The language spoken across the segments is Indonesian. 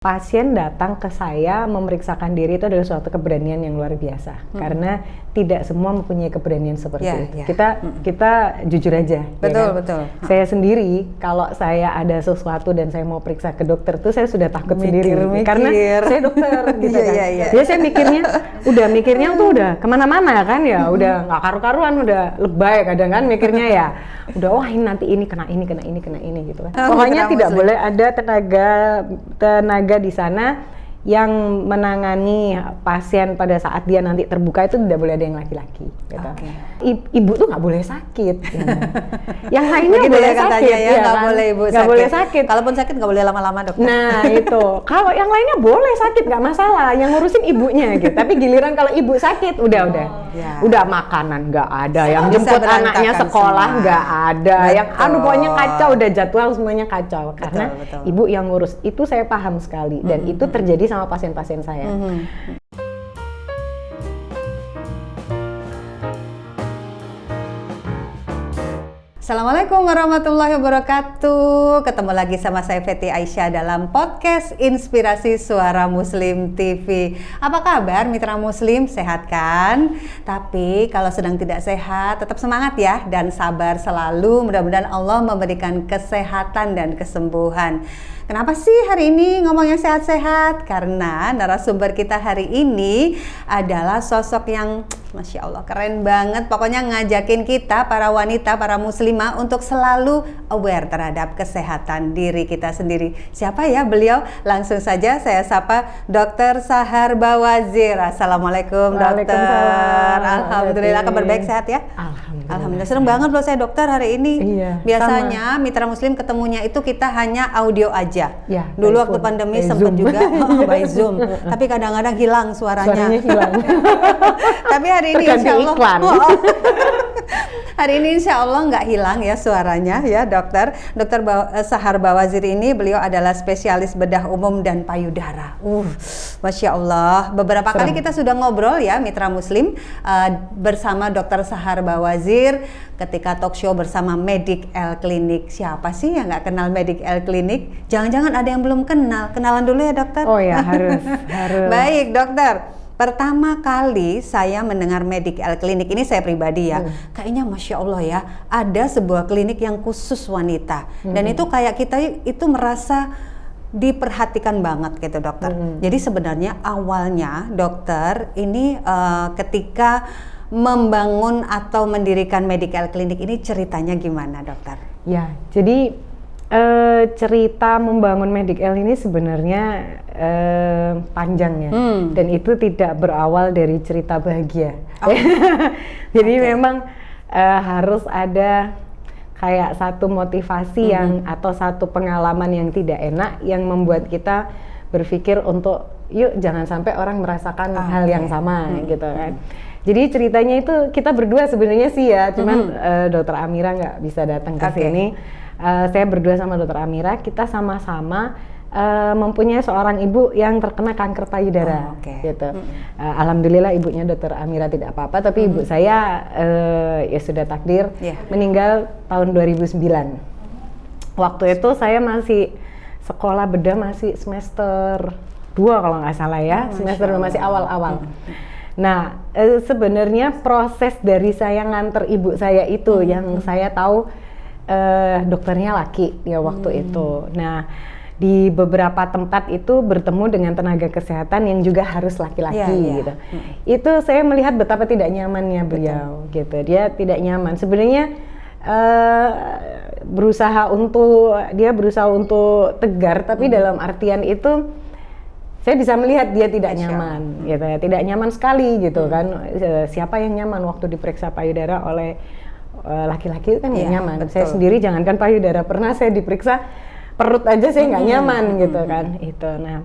Pasien datang ke saya memeriksakan diri itu adalah suatu keberanian yang luar biasa, karena tidak semua mempunyai keberanian seperti itu. Kita jujur aja. Betul, ya kan? betul. Saya sendiri kalau saya ada sesuatu dan saya mau periksa ke dokter tuh saya sudah takut sendiri, karena saya dokter gitu kan. Jadi saya mikirnya tuh udah kemana-mana kan ya, udah nggak karu-karuan, udah lebay kadang kan mikirnya ya. Udah wah ini nanti ini kena ini gitu kan. Pokoknya tidak boleh ada tenaga di sana yang menangani pasien pada saat dia nanti terbuka itu tidak boleh ada yang laki-laki gitu. Ibu tuh nggak boleh sakit ya. Yang lainnya begitu boleh ya sakit katanya ya, nggak kan? boleh ibu Nggak boleh sakit. Kalaupun sakit nggak boleh lama-lama dokter. Nah itu kalau yang lainnya boleh sakit nggak masalah, yang ngurusin ibunya gitu. Tapi giliran kalau ibu sakit udah makanan nggak ada, yang jemput anaknya sekolah nggak ada, yang pokoknya kacau, udah jadwal semuanya kacau karena ibu yang ngurus. Itu saya paham sekali dan itu terjadi sama pasien-pasien saya. Assalamualaikum warahmatullahi wabarakatuh. Ketemu lagi sama saya Fety Aisyah dalam podcast Inspirasi Suara Muslim TV. Apa kabar mitra muslim? Sehat kan? Tapi kalau sedang tidak sehat, tetap semangat ya dan sabar selalu. Mudah-mudahan Allah memberikan kesehatan dan kesembuhan. Kenapa sih hari ini ngomongnya sehat-sehat? Karena narasumber kita hari ini adalah sosok yang Masya Allah keren banget. Pokoknya ngajakin kita para wanita, para muslimah untuk selalu aware terhadap kesehatan diri kita sendiri. Siapa ya beliau? Langsung saja saya sapa Dr. Sahar Bawazir. Assalamualaikum dokter. Alhamdulillah kabar baik, sehat ya? Alhamdulillah. Seneng banget loh saya dokter hari ini. Biasanya mitra muslim ketemunya itu kita hanya audio aja. Dulu waktu pandemi sempat juga by Zoom. Tapi kadang-kadang hilang suaranya. Hilang. Tapi hari ini insya Allah hari ini insya Allah nggak hilang ya suaranya ya dokter. Dr. Sahar Bawazir ini beliau adalah spesialis bedah umum dan payudara. Masya Allah. Beberapa kali kita sudah ngobrol ya mitra muslim bersama Dr. Sahar Bawazir ketika talk show bersama Medic L Clinic. Siapa sih yang nggak kenal Medic L Clinic? Jangan-jangan ada yang belum kenal. Kenalan dulu ya dokter. Oh ya harus. Baik dokter. Pertama kali saya mendengar Medic L Clinic ini saya pribadi ya, kayaknya Masya Allah ya, ada sebuah klinik yang khusus wanita. Dan itu kayak kita itu merasa diperhatikan banget gitu dokter. Jadi sebenarnya awalnya dokter ini ketika membangun atau mendirikan Medic L Clinic ini ceritanya gimana dokter? Ya, jadi cerita membangun Medic L ini sebenarnya panjang ya, dan itu tidak berawal dari cerita bahagia. Jadi memang harus ada kayak satu motivasi yang atau satu pengalaman yang tidak enak yang membuat kita berpikir untuk yuk jangan sampai orang merasakan hal yang sama gitu kan. Jadi ceritanya itu kita berdua sebenarnya sih ya, cuman Dokter Amira nggak bisa datang ke sini. Saya berdua sama Dokter Amira, kita sama-sama mempunyai seorang ibu yang terkena kanker payudara, gitu. Alhamdulillah ibunya Dokter Amira tidak apa-apa, tapi ibu saya ya sudah takdir meninggal tahun 2009. Waktu itu saya masih sekolah bedah, masih semester 2 kalau nggak salah ya, semester 2 masih awal-awal. Nah sebenarnya proses dari saya nganter ibu saya itu yang saya tahu dokternya laki ya waktu itu. Nah di beberapa tempat itu bertemu dengan tenaga kesehatan yang juga harus laki-laki gitu. Itu saya melihat betapa tidak nyamannya beliau gitu. Dia tidak nyaman. Sebenarnya berusaha untuk tegar, tapi dalam artian itu saya bisa melihat dia tidak nyaman gitu ya. Tidak nyaman sekali gitu kan. Siapa yang nyaman waktu diperiksa payudara oleh laki-laki itu kan nggak nyaman. Betul. Saya sendiri jangankan payudara, pernah saya diperiksa perut aja saya nggak nyaman gitu kan. Itu. Nah,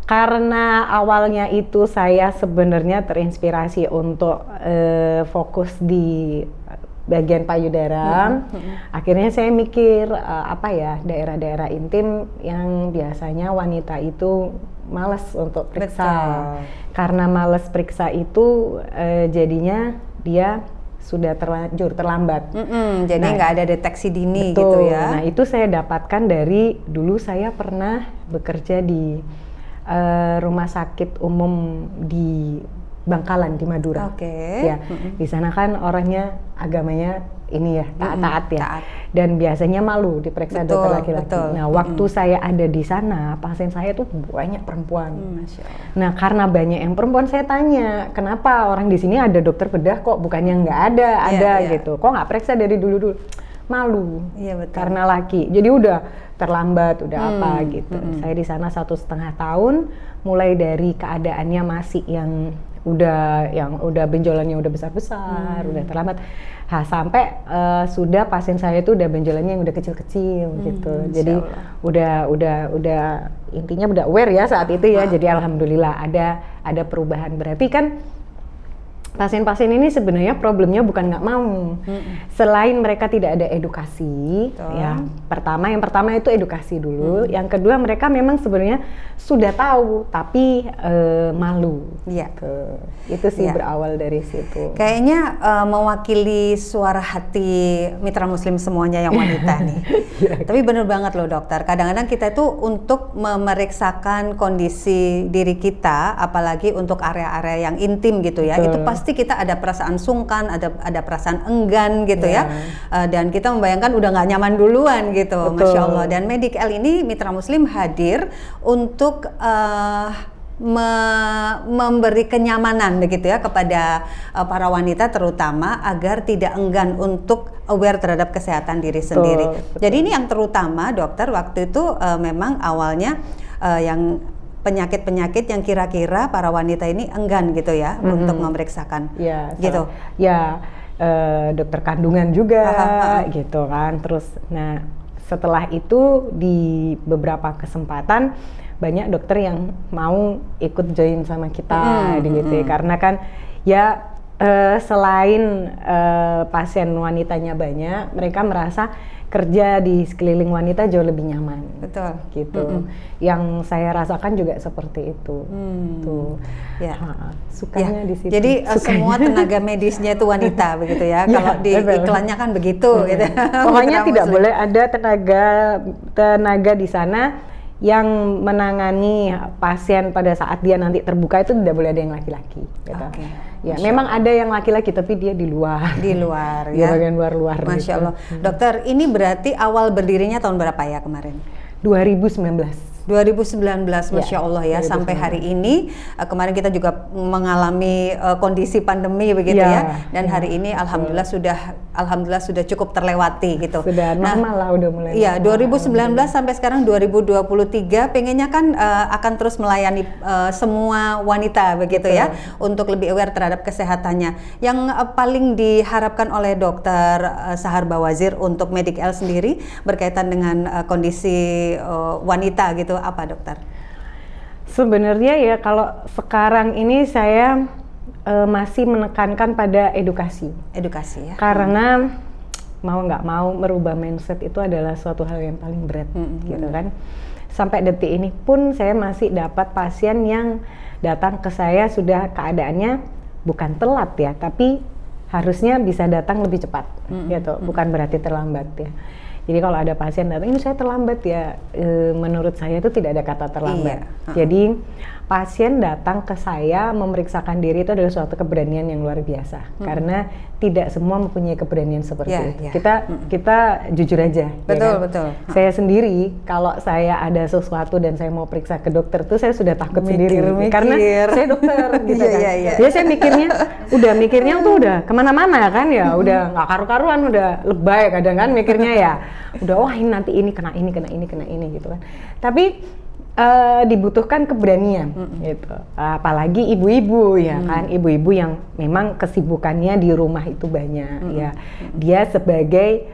karena awalnya itu saya sebenarnya terinspirasi untuk fokus di bagian payudara. Akhirnya saya mikir daerah-daerah intim yang biasanya wanita itu malas untuk periksa. Karena malas periksa itu jadinya dia sudah terlanjur terlambat. Jadi nggak ada deteksi dini betul. gitu ya. Nah itu saya dapatkan dari dulu saya pernah bekerja di rumah sakit umum di Bangkalan di Madura. Ya, di sana kan orangnya agamanya ini ya taat-taat ya. Taat. Dan biasanya malu diperiksa dokter laki-laki. Nah, waktu saya ada di sana, pasien saya tuh banyak perempuan. Masya Allah. Nah, karena banyak yang perempuan, saya tanya, kenapa orang di sini ada dokter bedah kok bukannya nggak ada gitu. Kok nggak periksa dari dulu-dulu? Malu. Iya, betul. Karena laki. Jadi udah terlambat, udah apa gitu. Saya di sana 1,5 tahun, mulai dari keadaannya masih yang udah benjolannya udah besar-besar, udah terlambat. Sampai sudah pasien saya itu udah benjolannya yang udah kecil-kecil gitu. Jadi udah intinya udah aware ya saat itu ya. Jadi alhamdulillah ada perubahan. Berarti kan pasien-pasien ini sebenarnya problemnya bukan nggak mau, selain mereka tidak ada edukasi, ya yang pertama itu edukasi dulu, yang kedua mereka memang sebenarnya sudah tahu tapi malu, itu sih berawal dari situ. Kayaknya mewakili suara hati mitra muslim semuanya yang wanita nih. Tapi bener banget loh dokter, kadang-kadang kita itu untuk memeriksakan kondisi diri kita, apalagi untuk area-area yang intim gitu ya, itu pasti kita ada perasaan sungkan, ada perasaan enggan gitu ya, dan kita membayangkan udah nggak nyaman duluan gitu. Masya Allah. Dan Medical ini mitra muslim hadir untuk memberi kenyamanan begitu ya kepada para wanita terutama agar tidak enggan untuk aware terhadap kesehatan diri sendiri. Jadi ini yang terutama dokter waktu itu memang awalnya yang penyakit-penyakit yang kira-kira para wanita ini enggan gitu ya untuk memeriksakan, gitu. Dokter kandungan juga, gitu kan. Terus, nah setelah itu di beberapa kesempatan banyak dokter yang mau ikut join sama kita, gitu ya. Karena kan ya selain pasien wanitanya banyak, mereka merasa kerja di sekeliling wanita jauh lebih nyaman. Betul. Gitu. Yang saya rasakan juga seperti itu. Tuh. Ya. Sukanya di situ. Jadi semua tenaga medisnya itu wanita begitu ya. Kalau di iklannya kan begitu gitu. Pokoknya tidak boleh ada tenaga di sana yang menangani pasien pada saat dia nanti terbuka itu tidak boleh ada yang laki-laki. Gitu. Ya, memang ada yang laki-laki tapi dia di luar. Di luar ya. Di bagian luar. Masya Allah. Dokter, ini berarti awal berdirinya tahun berapa ya kemarin? 2019. 2019, Masya Allah ya, 2019. Sampai hari ini, kemarin kita juga mengalami kondisi pandemi begitu ya, dan hari ini alhamdulillah sudah cukup terlewati gitu. Sudah normal lah, udah mulai. Iya, 2019 sampai sekarang 2023, pengennya kan akan terus melayani semua wanita begitu ya, untuk lebih aware terhadap kesehatannya. Yang paling diharapkan oleh Dokter Sahar Bawazir untuk Medical sendiri berkaitan dengan kondisi wanita gitu, apa dokter? Sebenarnya ya kalau sekarang ini saya masih menekankan pada edukasi ya. Karena mau nggak mau merubah mindset itu adalah suatu hal yang paling berat, gitu kan. Sampai detik ini pun saya masih dapat pasien yang datang ke saya sudah keadaannya bukan telat ya, tapi harusnya bisa datang lebih cepat, gitu. Bukan berarti terlambat ya. Jadi kalau ada pasien datang, ini saya terlambat ya, menurut saya itu tidak ada kata terlambat. Jadi pasien datang ke saya memeriksakan diri itu adalah suatu keberanian yang luar biasa. Karena tidak semua mempunyai keberanian seperti itu. Kita jujur aja. Betul. Saya sendiri kalau saya ada sesuatu dan saya mau periksa ke dokter tuh saya sudah takut sendiri. Karena saya dokter gitu kan. Jadi saya mikirnya tuh udah kemana-mana kan ya, udah nggak karu-karuan, udah lebay kadang kan mikirnya ya. Udah wah ini nanti ini kena ini gitu kan. Tapi dibutuhkan keberanian gitu. Apalagi ibu-ibu ya kan, ibu-ibu yang memang kesibukannya di rumah itu banyak ya. Dia sebagai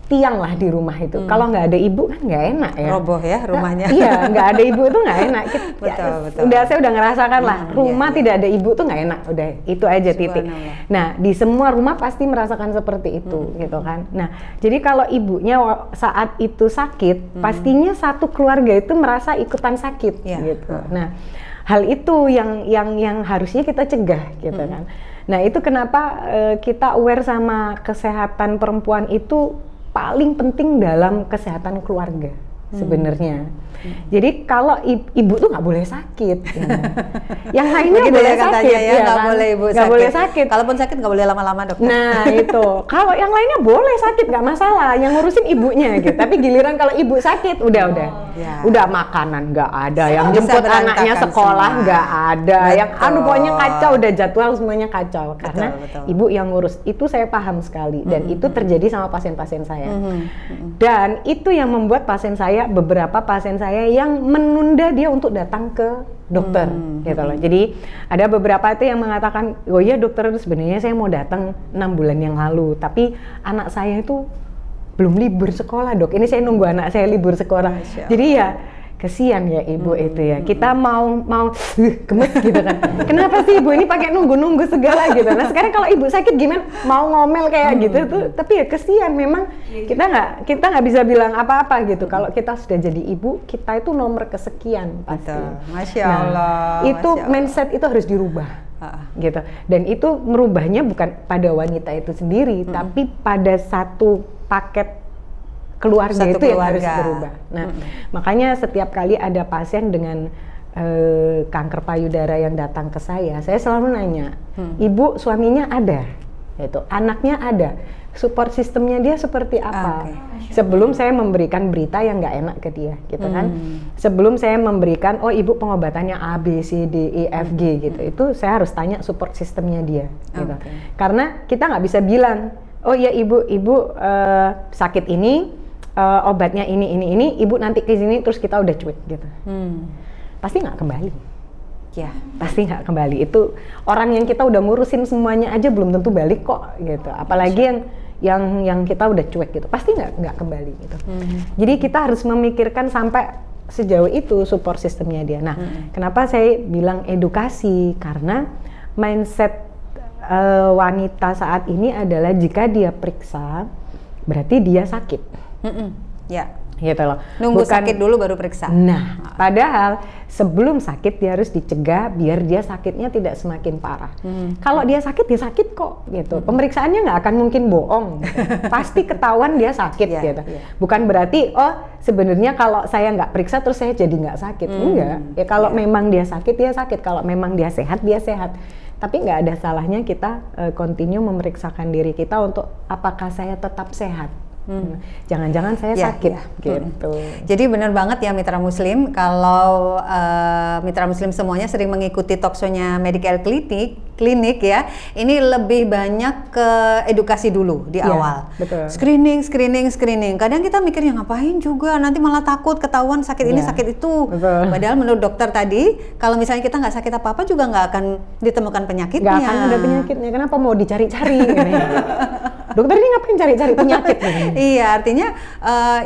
tiang lah di rumah itu. Kalau nggak ada ibu kan nggak enak ya. Roboh ya rumahnya. Iya, nggak ada ibu itu nggak enak. Betul. Saya udah ngerasakan lah, rumah tidak ada ibu tuh nggak enak. Udah, itu aja titik. Nah, di semua rumah pasti merasakan seperti itu, gitu kan. Nah, jadi kalau ibunya saat itu sakit, pastinya satu keluarga itu merasa ikutan sakit, gitu. Nah, hal itu yang harusnya kita cegah, gitu kan. Nah itu kenapa kita aware sama kesehatan perempuan itu paling penting dalam kesehatan keluarga sebenarnya. Jadi kalau ibu tuh nggak boleh sakit, yang lainnya begitu boleh ya katanya sakit, ya, nggak kan? boleh ibu Nggak sakit. boleh sakit. Kalaupun sakit nggak boleh lama-lama dokter. Nah itu, kalau yang lainnya boleh sakit nggak masalah, yang ngurusin ibunya gitu. Tapi giliran kalau ibu sakit, udah makanan nggak ada, yang Bisa jemput anaknya berantakan sekolah semua. nggak ada, yang Betul. pokoknya kacau, udah jadwal semuanya kacau karena betul. ibu yang ngurus. Itu saya paham sekali dan itu terjadi sama pasien-pasien saya. Dan itu yang membuat beberapa pasien saya yang menunda dia untuk datang ke dokter gitu loh. Jadi ada beberapa itu yang mengatakan, oh iya dokter, sebenarnya saya mau datang 6 bulan yang lalu, tapi anak saya itu belum libur sekolah dok, ini saya nunggu anak saya libur sekolah. Jadi ya kesian ya ibu itu ya, kita mau gemes gitu kan. Kenapa sih ibu ini pakai nunggu segala gitu. Nah sekarang kalau ibu sakit gimana, mau ngomel kayak gitu tuh, tapi ya kesian memang. Kita nggak bisa bilang apa-apa gitu. Kalau kita sudah jadi ibu, kita itu nomor kesekian pasti. Masya Allah. Itu Masya Allah. mindset itu harus dirubah gitu. Dan itu merubahnya bukan pada wanita itu sendiri, tapi pada satu paket keluarga Satu itu yang keluarga. harus berubah. Nah, makanya setiap kali ada pasien dengan kanker payudara yang datang ke saya selalu nanya, ibu suaminya ada, gitu, anaknya ada, support sistemnya dia seperti apa? Sebelum saya memberikan berita yang nggak enak ke dia, gitu kan? Sebelum saya memberikan, oh ibu pengobatannya A, B, C, D, E, F, G, gitu, itu saya harus tanya support sistemnya dia, gitu. Karena kita nggak bisa bilang, oh iya ibu sakit ini, obatnya ini, ibu nanti ke sini terus kita udah cuek gitu. Pasti nggak kembali. Ya. Pasti nggak kembali. Itu orang yang kita udah ngurusin semuanya aja belum tentu balik kok gitu. Apalagi yang kita udah cuek gitu. Pasti nggak kembali gitu. Jadi kita harus memikirkan sampai sejauh itu support sistemnya dia. Nah, kenapa saya bilang edukasi? Karena mindset wanita saat ini adalah jika dia periksa berarti dia sakit. Ya, gitu loh. nunggu sakit dulu baru periksa. Nah, padahal sebelum sakit dia harus dicegah biar dia sakitnya tidak semakin parah. Kalau dia sakit kok gitu. Pemeriksaannya nggak akan mungkin bohong. Pasti ketahuan dia sakit gitu. Bukan berarti sebenarnya kalau saya nggak periksa terus saya jadi nggak sakit. Enggak. Ya kalau memang dia sakit. Kalau memang dia sehat. Tapi nggak ada salahnya kita continue memeriksakan diri kita untuk apakah saya tetap sehat. Jangan-jangan saya sakit gitu. Jadi benar banget ya Mitra Muslim, kalau Mitra Muslim semuanya sering mengikuti talkshow-nya Medical Clinic ya, ini lebih banyak ke edukasi dulu di awal. Betul. Screening. Kadang kita mikirnya ngapain juga, nanti malah takut ketahuan sakit ini sakit itu. Betul. Padahal menurut dokter tadi, kalau misalnya kita nggak sakit apa-apa juga nggak akan ditemukan penyakitnya. Nggak akan ada penyakitnya. Kenapa mau dicari-cari? Dokter ini ngapain cari-cari penyakit? Iya, artinya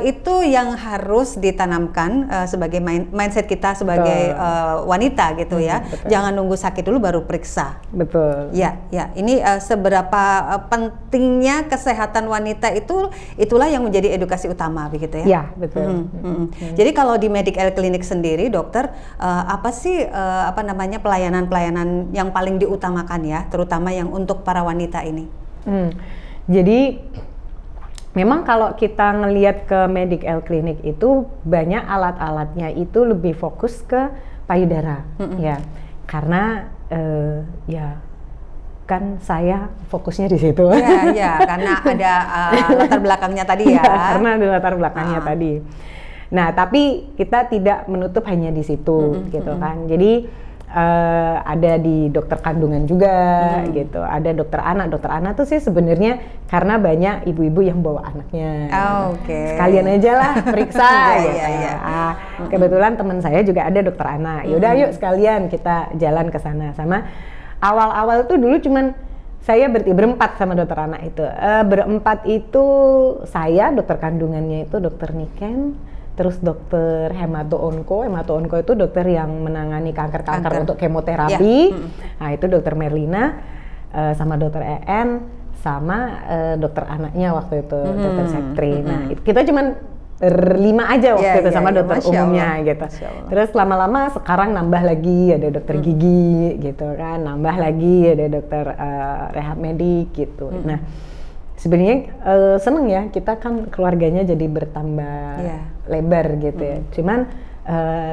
itu yang harus ditanamkan sebagai mindset kita sebagai wanita gitu ya. Betul. Jangan nunggu sakit dulu baru periksa. Betul. Ya. Ini seberapa pentingnya kesehatan wanita itulah yang menjadi edukasi utama begitu ya. Iya, betul. Jadi kalau di Medical Clinic sendiri, dokter, apa sih pelayanan-pelayanan yang paling diutamakan ya, terutama yang untuk para wanita ini? Jadi memang kalau kita ngelihat ke Medical Clinic itu banyak alat-alatnya itu lebih fokus ke payudara, ya. Karena kan saya fokusnya di situ. Ya, karena ada latar belakangnya tadi ya. Karena ada latar belakangnya tadi. Nah, tapi kita tidak menutup hanya di situ, gitu kan. Jadi ada di dokter kandungan juga gitu, ada dokter anak tuh sih sebenarnya karena banyak ibu-ibu yang bawa anaknya, sekalian aja lah periksa. Kebetulan teman saya juga ada dokter anak, yaudah yuk sekalian kita jalan ke sana. Sama awal-awal tuh dulu cuman saya berempat sama dokter anak itu, berempat itu saya, dokter kandungannya itu dokter Niken, terus dokter hemato-onko itu dokter yang menangani kanker untuk kemoterapi. Nah itu dokter Merlina, sama dokter EN, sama dokter anaknya waktu itu dokter Septri. Nah kita cuman berlima aja waktu itu sama dokter Masya umumnya Allah. gitu. Masya Allah. Terus lama-lama sekarang nambah lagi ada dokter gigi gitu kan, nambah lagi ada dokter rehab medik gitu. Nah sebenarnya seneng ya, kita kan keluarganya jadi bertambah lebar gitu ya. Cuman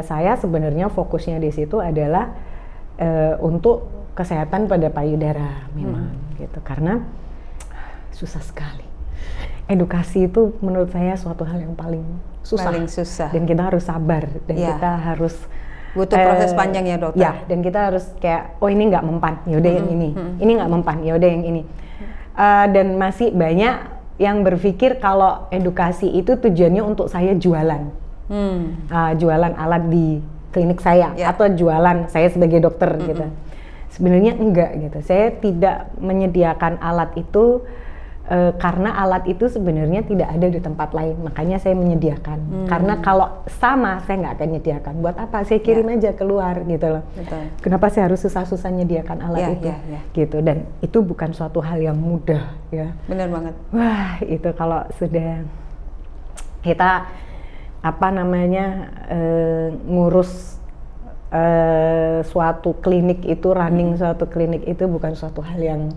saya sebenarnya fokusnya di situ adalah untuk kesehatan pada payudara memang gitu, karena susah sekali. Edukasi itu menurut saya suatu hal yang paling susah. Dan kita harus sabar dan kita harus butuh proses panjang ya dokter. Ya, dan kita harus kayak oh ini nggak mempan, yaudah yang ini nggak mempan, yaudah yang ini. Dan masih banyak yang berpikir kalau edukasi itu tujuannya untuk saya jualan, jualan alat di klinik saya atau jualan saya sebagai dokter gitu. Sebenarnya enggak gitu. Saya tidak menyediakan alat itu karena alat itu sebenarnya tidak ada di tempat lain, makanya saya menyediakan. Karena kalau sama saya nggak akan menyediakan. Buat apa? Saya kirim aja keluar gitu loh. Betul. Kenapa saya harus susah-susah menyediakan alat itu? Gitu. Dan itu bukan suatu hal yang mudah ya. Benar banget. Wah itu kalau sudah kita ngurus suatu klinik itu, running suatu klinik itu bukan suatu hal yang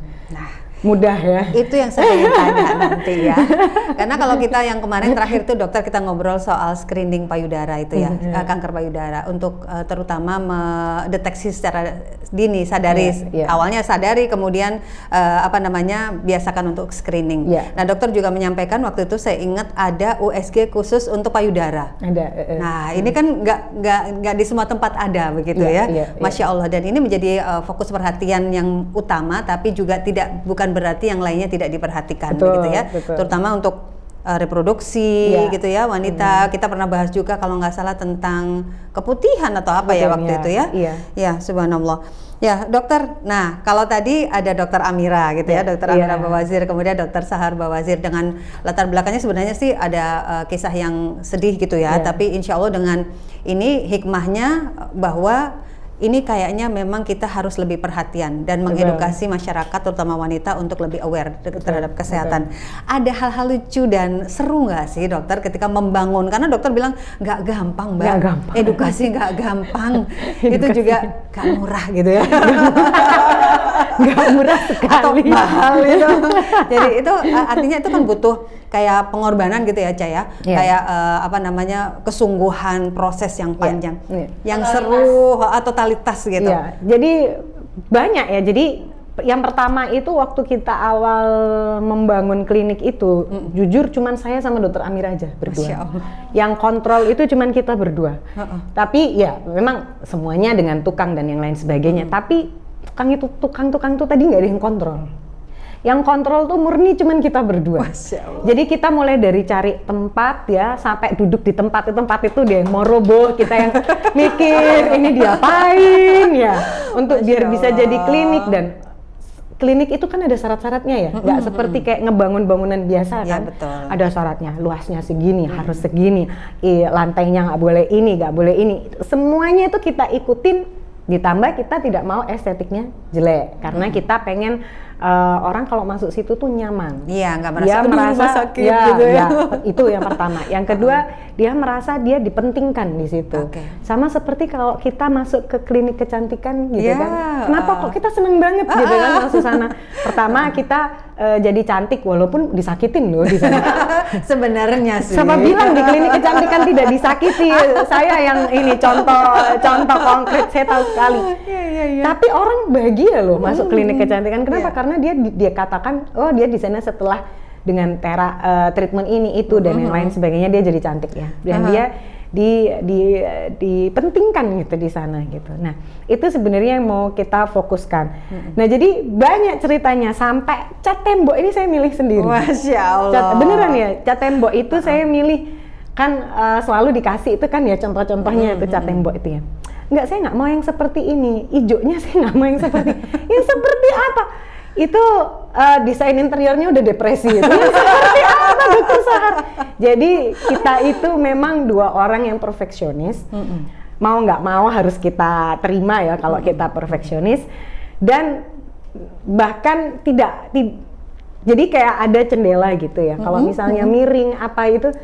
mudah ya. Itu yang saya ingin tanya nanti ya. Karena kalau kita yang kemarin terakhir itu dokter kita ngobrol soal screening payudara itu ya, kanker payudara untuk terutama mendeteksi secara dini, sadari. Awalnya sadari, kemudian biasakan untuk screening. Nah dokter juga menyampaikan waktu itu saya ingat ada USG khusus untuk payudara. Ada. Nah ini kan nggak di semua tempat ada begitu ya. Masya Allah, dan ini menjadi fokus perhatian yang utama, tapi juga bukan berarti yang lainnya tidak diperhatikan, begitu ya. Terutama untuk reproduksi gitu ya, wanita. Kita pernah bahas juga kalau nggak salah tentang keputihan atau apa waktu itu ya. Ya subhanallah. Ya dokter, nah kalau tadi ada dokter Amira gitu ya, dokter Amira Bawazir, kemudian dokter Sahar Bawazir, dengan latar belakangnya sebenarnya sih ada kisah yang sedih gitu ya, tapi insya Allah dengan ini hikmahnya bahwa ini kayaknya memang kita harus lebih perhatian dan mengedukasi masyarakat terutama wanita untuk lebih aware terhadap kesehatan. Ada hal-hal lucu dan seru nggak sih dokter ketika membangun? Karena dokter bilang nggak gampang mbak, edukasi nggak gampang, itu juga nggak murah gitu ya. Nggak murah sekali. Atau mahal itu. Jadi itu artinya itu kan butuh kayak pengorbanan gitu ya Caya, kayak kesungguhan, proses yang panjang, yang seru, totalitas gitu. Jadi banyak ya. Jadi yang pertama itu waktu kita awal membangun klinik itu, jujur cuman saya sama dokter Amira aja berdua. Yang kontrol itu cuman kita berdua. Tapi ya memang semuanya dengan tukang dan yang lain sebagainya. Tapi tukang itu tadi nggak ada yang kontrol. Yang kontrol tuh murni cuman kita berdua. Jadi kita mulai dari cari tempat ya, sampai duduk di tempat itu dia yang mau roboh, kita yang mikir ini diapain ya, untuk biar bisa jadi klinik. Dan klinik itu kan ada syarat-syaratnya ya, nggak seperti kayak ngebangun bangunan biasa kan. Ada syaratnya, luasnya segini, harus segini, lantainya nggak boleh ini, nggak boleh ini. Semuanya itu kita ikutin, ditambah kita tidak mau estetiknya jelek, karena kita pengen orang kalau masuk situ tuh nyaman. Iya, nggak merasa rumah sakit gitu ya. Itu yang pertama. Yang kedua, dia merasa dia dipentingkan di situ. Sama seperti kalau kita masuk ke klinik kecantikan gitu kan. Kenapa kok kita seneng banget gitu kan masuk sana. Pertama kita jadi cantik walaupun disakitin loh di sana. Sebenarnya sih. Sama bilang di klinik kecantikan tidak disakiti. Saya yang ini contoh konkret, saya tahu sekali. Tapi orang bahagia loh masuk klinik kecantikan. Kenapa? Karena dia katakan, oh dia di sana setelah dengan treatment ini itu dan yang lain sebagainya dia jadi cantik ya. Dan dia dipentingkan gitu di sana gitu. Nah itu sebenarnya yang mau kita fokuskan. Nah jadi banyak ceritanya, sampai cat tembok ini saya milih sendiri. Masya Allah. Beneran ya, cat tembok itu saya milih kan selalu dikasih itu kan ya contoh-contohnya itu cat tembok itu ya. Enggak, saya nggak mau yang seperti ini, hijaunya saya nggak mau yang seperti yang seperti apa? Itu desain interiornya udah depresi itu. Yang seperti apa dokter Sahar? Jadi kita itu memang dua orang yang perfeksionis. Mau nggak mau harus kita terima ya kalau kita perfeksionis. Dan bahkan jadi kayak ada jendela gitu ya. Kalau misalnya miring apa itu,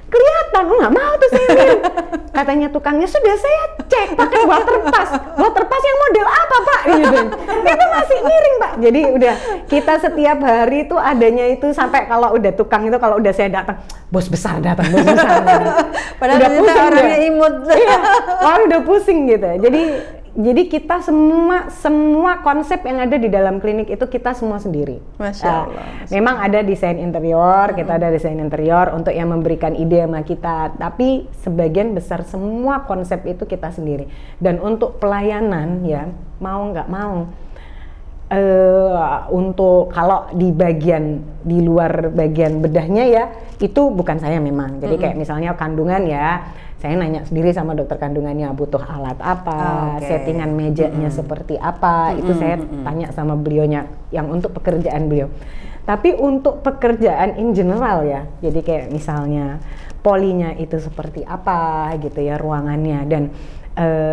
kelihatan, nggak mau tuh saya miring. Katanya tukangnya, sudah saya cek pakai waterpass yang model apa Pak? Gitu. Itu masih miring Pak. Jadi udah kita setiap hari tuh adanya itu sampai kalau udah tukang itu kalau udah saya datang, bos besar datang. Padahal udah pusing orangnya imut. Iya, orang udah pusing gitu. Jadi kita semua konsep yang ada di dalam klinik itu kita semua sendiri. Masya Allah. Memang ada desain interior, kita ada desain interior untuk yang memberikan ide sama kita. Tapi sebagian besar semua konsep itu kita sendiri. Dan untuk pelayanan ya mau nggak mau, untuk kalau di luar bagian bedahnya ya itu bukan saya memang. Jadi kayak misalnya kandungan ya. Saya nanya sendiri sama dokter kandungannya butuh alat apa, settingan mejanya seperti apa, itu saya tanya sama beliaunya yang untuk pekerjaan beliau. Tapi untuk pekerjaan in general ya, jadi kayak misalnya polinya itu seperti apa gitu ya ruangannya dan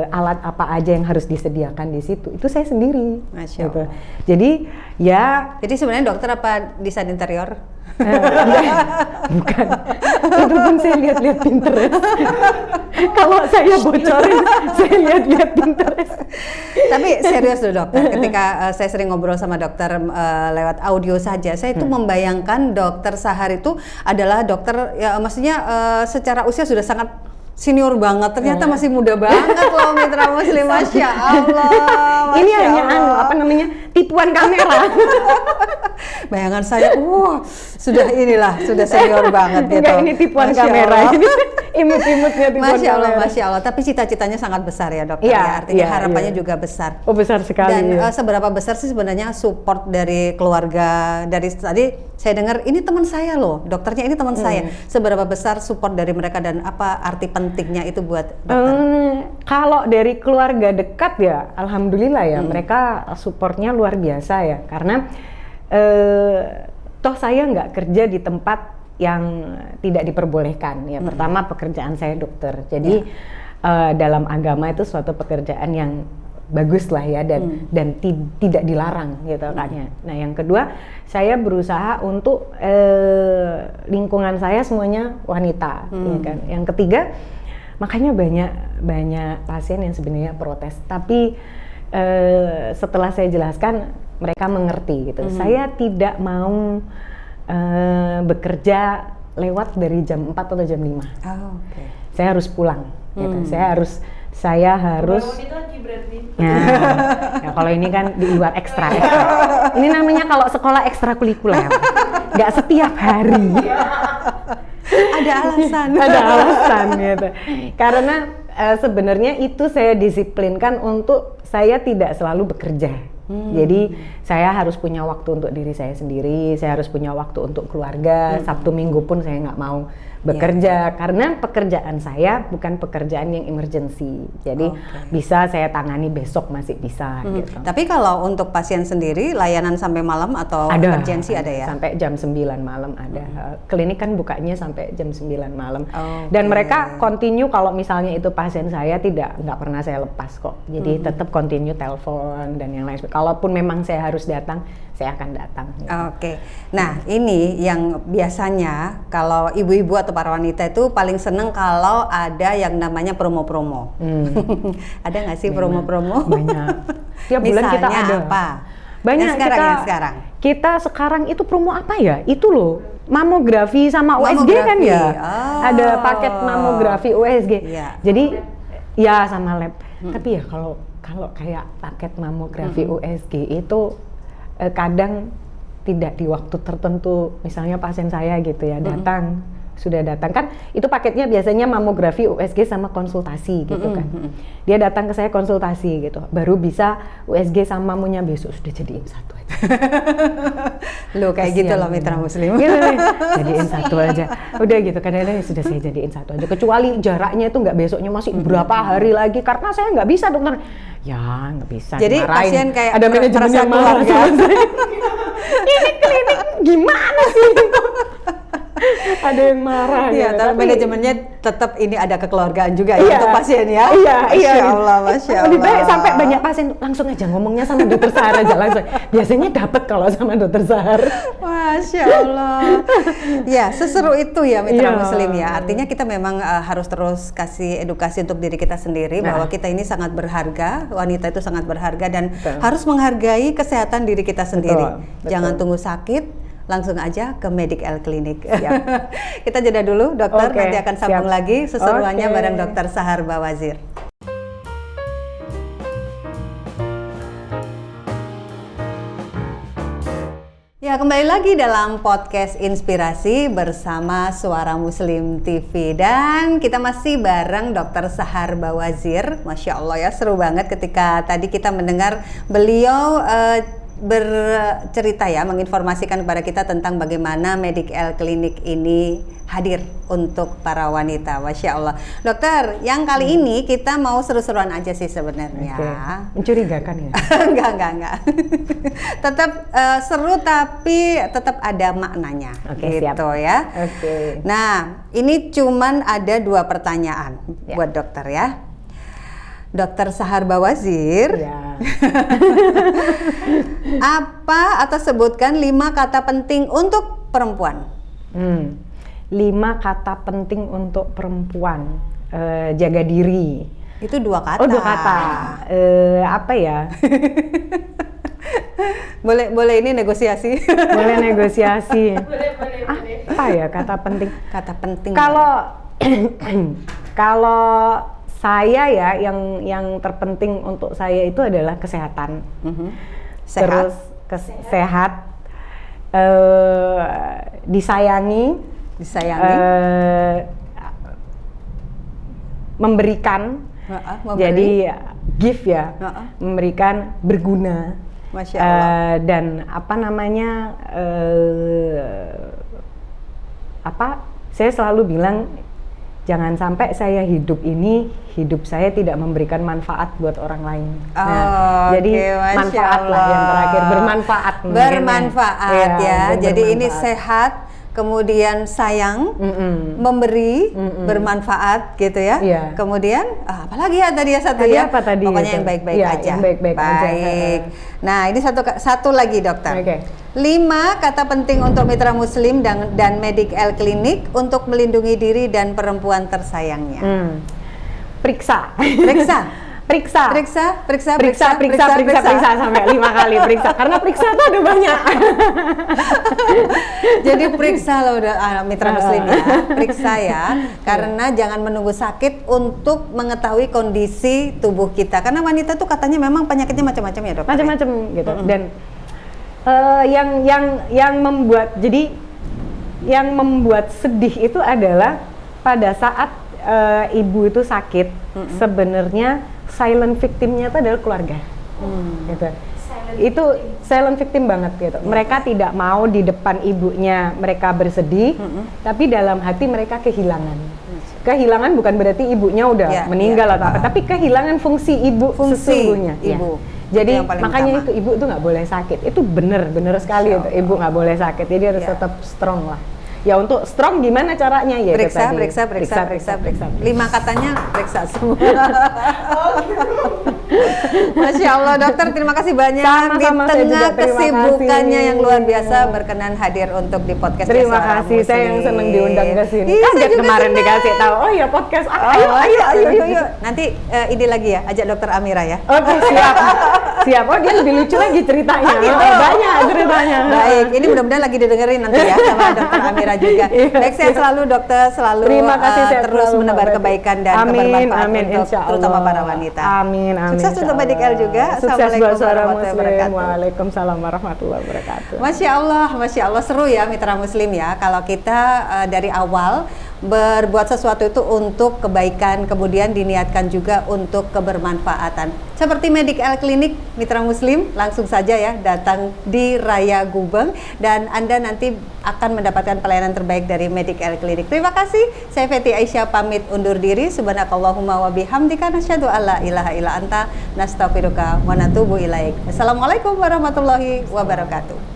alat apa aja yang harus disediakan di situ, itu saya sendiri. Masya gitu. Allah. Jadi sebenarnya dokter apa desain interior? Bukan. Itu pun saya lihat-lihat Pinterest. Kalau saya bocorin, saya lihat-lihat Pinterest. Tapi serius loh dokter, ketika saya sering ngobrol sama dokter lewat audio saja, saya itu membayangkan dokter Sahar itu adalah dokter ya maksudnya secara usia sudah sangat senior banget, ternyata masih muda banget loh Mitra Muslim, Masya Allah. Ini hanya tipuan kamera. Bayangan saya, sudah senior banget gitu. Enggak, ini tipuan kamera. Ini imut-imutnya tipuan kamera. Masya Allah. Tapi cita-citanya sangat besar ya dokter ya. Artinya harapannya juga besar. Oh besar sekali. Dan seberapa besar sih sebenarnya support dari keluarga? Dari tadi saya dengar ini teman saya loh, dokternya ini teman saya. Seberapa besar support dari mereka dan apa arti pentingnya itu buat dokter? Kalau dari keluarga dekat ya, alhamdulillah ya, mereka supportnya luar biasa ya. Karena toh saya nggak kerja di tempat yang tidak diperbolehkan ya. Pertama pekerjaan saya dokter, jadi dalam agama itu suatu pekerjaan yang bagus lah ya dan tidak dilarang gitu kan ya. Nah yang kedua saya berusaha untuk lingkungan saya semuanya wanita ya kan. Yang ketiga makanya banyak pasien yang sebenarnya protes, tapi setelah saya jelaskan mereka mengerti gitu. Saya tidak mau bekerja lewat dari jam 4 atau jam 5. Saya harus pulang gitu. Saya harus lagi berarti. Ya kalau ini kan di luar ekstra. Ini namanya kalau sekolah ekstrakurikuler. Nggak setiap hari. Ada alasan gitu. Karena sebenarnya itu saya disiplinkan untuk saya tidak selalu bekerja. Jadi saya harus punya waktu untuk diri saya sendiri, saya harus punya waktu untuk keluarga. Sabtu Minggu pun saya nggak mau bekerja karena pekerjaan saya bukan pekerjaan yang emergency. Jadi bisa saya tangani besok masih bisa gitu. Tapi kalau untuk pasien sendiri layanan sampai malam atau emergency ada ya? Sampai jam 9 malam ada. Klinik kan bukanya sampai jam 9 malam. Dan mereka continue kalau misalnya itu pasien saya nggak pernah saya lepas kok. Jadi tetap continue telepon dan yang lain. Kalaupun memang saya harus datang, saya akan datang. Gitu. Nah ini yang biasanya kalau ibu-ibu atau para wanita itu paling seneng kalau ada yang namanya promo-promo. Ada nggak sih promo-promo? Banyak. Tiap bulan kita ada. Apa? Banyak. Yang sekarang. Kita sekarang itu promo apa ya? Itu loh. Mamografi sama USG kan ya. Ada paket mamografi USG. Jadi ya sama lab. Tapi ya kalau kayak paket mamografi USG itu kadang tidak di waktu tertentu. Misalnya pasien saya gitu ya sudah datang kan itu paketnya biasanya mamografi USG sama konsultasi gitu kan. Dia datang ke saya konsultasi gitu, baru bisa USG sama mamonya besok, sudah jadiin satu aja. Loh kayak gitu loh Mitra Muslim. Gitu, jadiin satu aja. Udah gitu kadang-kadang sudah saya jadiin satu aja. Kecuali jaraknya itu nggak besoknya masih berapa hari lagi karena saya nggak bisa dokter. Ya nggak bisa. Jadi dimarahin. pasien kayak ada manajemen yang marah sama saya. Ini klinik gimana sih? Ada yang marah Iya, gitu. tapi manajemennya tetap ini ada kekeluargaan juga ya Iya. untuk pasien ya. Iya, Masya Allah, Masya Allah. Lebih baik sampai banyak pasien langsung aja ngomongnya sama dokter Sahar aja langsung. Biasanya dapat kalau sama dokter Sahar. Masya Allah. Ya, seseru itu ya Mitra Iya. Muslim ya. Artinya kita memang harus terus kasih edukasi untuk diri kita sendiri bahwa kita ini sangat berharga, wanita itu sangat berharga dan harus menghargai kesehatan diri kita sendiri. Betul. Jangan tunggu sakit, langsung aja ke Medical Clinic. Kita jeda dulu, dokter. Oke, Nanti akan sambung siap. lagi seseruannya Oke. bareng Dokter Sahar Bawazir. Ya, kembali lagi dalam podcast Inspirasi bersama Suara Muslim TV. Dan kita masih bareng Dokter Sahar Bawazir. Masya Allah ya, seru banget ketika tadi kita mendengar beliau bercerita ya, menginformasikan kepada kita tentang bagaimana Medical Clinic ini hadir untuk para wanita. Masya Allah. Dokter, yang kali ini kita mau seru-seruan aja sih sebenarnya. Oke. Mencurigakan ya? Enggak. Tetap seru tapi tetap ada maknanya. Oke, gitu siap. ya. Oke. Nah, ini cuman ada 2 pertanyaan Ya. buat dokter ya. Dokter Sahar Bawazir, Ya. apa atau sebutkan 5 kata penting untuk perempuan? 5 kata penting untuk perempuan. Jaga diri. Itu 2 kata. Oh, 2 kata. Apa ya? Boleh ini negosiasi. Boleh negosiasi. Apa ya kata penting? Kata penting. Kalau saya ya, yang terpenting untuk saya itu adalah kesehatan. Sehat. Terus sehat, disayangi, memberikan. memberi. Jadi give ya, Heeh. memberikan, berguna. Masya Allah. Dan apa namanya, saya selalu bilang jangan sampai hidup saya tidak memberikan manfaat buat orang lain. Jadi Masya manfaatlah yang Allah. terakhir, bermanfaat. Bermanfaat ya. Jadi ini bermanfaat. sehat, kemudian sayang, memberi, bermanfaat gitu ya. Iya. Kemudian apalagi ya tadi ya satu Tadi ya. apa tadi Pokoknya itu? yang baik-baik Iya, aja. yang baik-baik aja. Baik. Nah, ini satu lagi dokter. Oke. 5 kata penting untuk mitra muslim dan Medical Clinic untuk melindungi diri dan perempuan tersayangnya. Periksa. Periksa sampai 5 kali periksa. Karena periksa tuh ada banyak. Jadi periksa loh mitra muslim ya, periksa ya, karena jangan menunggu sakit untuk mengetahui kondisi tubuh kita. Karena wanita tuh katanya memang penyakitnya macam-macam ya dokter. Macam-macam gitu. Dan yang membuat sedih itu adalah pada saat ibu itu sakit, sebenarnya silent victimnya itu adalah keluarga. Gitu. Itu silent victim banget gitu. Mereka tidak mau di depan ibunya mereka bersedih, tapi dalam hati mereka kehilangan. Kehilangan bukan berarti ibunya udah meninggal atau apa, tapi kehilangan fungsi ibu sesungguhnya. Ibu. Ya. Jadi Itu yang paling makanya utama. itu ibu tuh nggak boleh sakit. Itu bener sekali itu. Ibu nggak boleh sakit. Jadi harus Ya. tetap strong lah. Ya untuk strong gimana caranya ya? Periksa. itu tadi. 5 katanya periksa semua. Masya Allah dokter, terima kasih banyak. Sama-sama, di saya juga tengah terima kesibukannya kasih. yang luar biasa berkenan hadir untuk di podcast Terima Suara kasih, saya yang Muslim. seneng diundang ke sini. Iya, saya Kaget juga kemarin seneng. dikasih tahu, oh ya podcast, Ayo. Nanti ide lagi ya, ajak dokter Amira ya. Oke, siap. Oh dia lebih lucu lagi ceritanya. gitu. Banyak ceritanya. Baik, ini mudah-mudahan lagi didengerin nanti ya sama dokter Amira juga. Iya, Baik, sehat selalu dokter, selalu Terima kasih, sehat terus selalu, menebar Mbak kebaikan dan Amin, kebermanfaatan amin, untuk insya Allah. terutama para wanita. Amin. Sukses untuk insya Medical Allah. juga. Sukses buat Assalamualaikum Suara warahmatullahi Muslim. wabarakatuh. Waalaikumsalam warahmatullahi wabarakatuh. Masya Allah seru ya mitra muslim ya kalau kita dari awal berbuat sesuatu itu untuk kebaikan, kemudian diniatkan juga untuk kebermanfaatan. Seperti Medical Clinic mitra muslim, langsung saja ya datang di Raya Gubeng dan Anda nanti akan mendapatkan pelayanan terbaik dari Medical Clinic. Terima kasih. Saya Feti Aisyah pamit undur diri. Subhanakallahumma wa bihamdika nasyhadu alla ilaha illa anta nastaghfiruka wa natubu ilaik. Assalamualaikum warahmatullahi wabarakatuh.